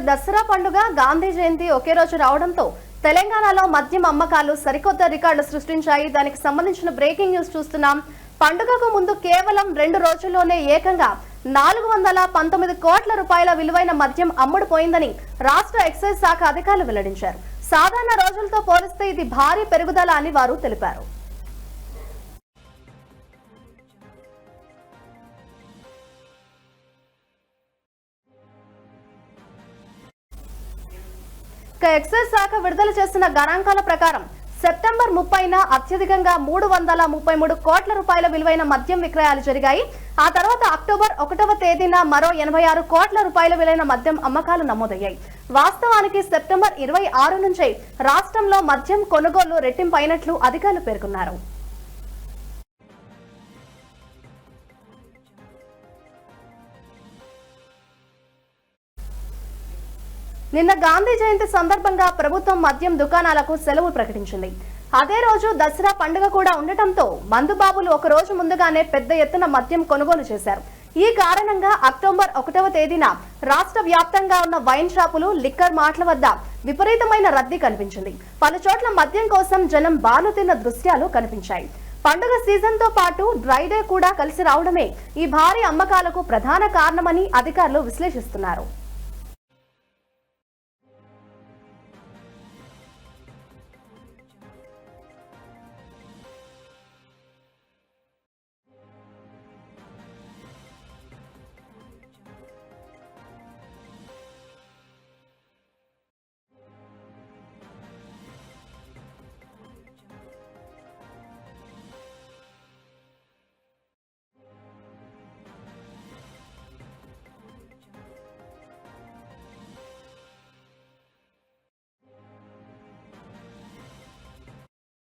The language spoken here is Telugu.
దసరా పండుగ గాంధీ జయంతి ఒకే రోజు రావడంతో తెలంగాణలో మద్యం అమ్మకాలు సరికొత్త రికార్డులు సృష్టించాయి. దానికి సంబంధించిన బ్రేకింగ్ న్యూస్ చూస్తున్నాం. పండుగకు ముందు కేవలం 2 రోజుల్లోనే ఏకంగా 419 కోట్ల రూపాయల విలువైన మద్యం అమ్ముడుపోయిందని రాష్ట్ర ఎక్సైజ్ శాఖ అధికారులు వెల్లడించారు. సాధారణ రోజులతో పోలిస్తే ఇది భారీ పెరుగుదల అని వారు తెలిపారు. ఎక్సైజ్ శాఖ విడుదల చేసిన గణాంకాల ప్రకారం సెప్టెంబర్ 30న అత్యధికంగా 333 కోట్ల రూపాయల విలువైన మద్యం విక్రయాలు జరిగాయి. ఆ తర్వాత అక్టోబర్ 1వ తేదీన మరో 86 కోట్ల రూపాయల విలువైన మద్యం అమ్మకాలు నమోదయ్యాయి. వాస్తవానికి సెప్టెంబర్ 26 నుంచే రాష్ట్రంలో మద్యం కొనుగోలు రెట్టింపైనట్లు అధికారులు పేర్కొన్నారు. నిన్న గాంధీ జయంతి సందర్భంగా ప్రభుత్వం మద్యం దుకాణాలకు సెలవు ప్రకటించింది. అదే రోజు దసరా పండుగ కూడా ఉండటంతో మందుబాబులు ఒక రోజు ముందుగానే పెద్ద ఎత్తున మద్యం కొనుగోలు చేశారు. ఈ కారణంగా అక్టోబర్ 1వ తేదీన రాష్ట్ర వ్యాప్తంగా ఉన్న వైన్ షాపులు, లిక్కర్ మార్ట్ల వద్ద విపరీతమైన రద్దీ కనిపించింది. పలు చోట్ల మద్యం కోసం జనం బాలు తిన్న దృశ్యాలు కనిపించాయి. పండుగ సీజన్ తో పాటు డ్రైడే కూడా కలిసి రావడమే ఈ భారీ అమ్మకాలకు ప్రధాన కారణమని అధికారులు విశ్లేషిస్తున్నారు.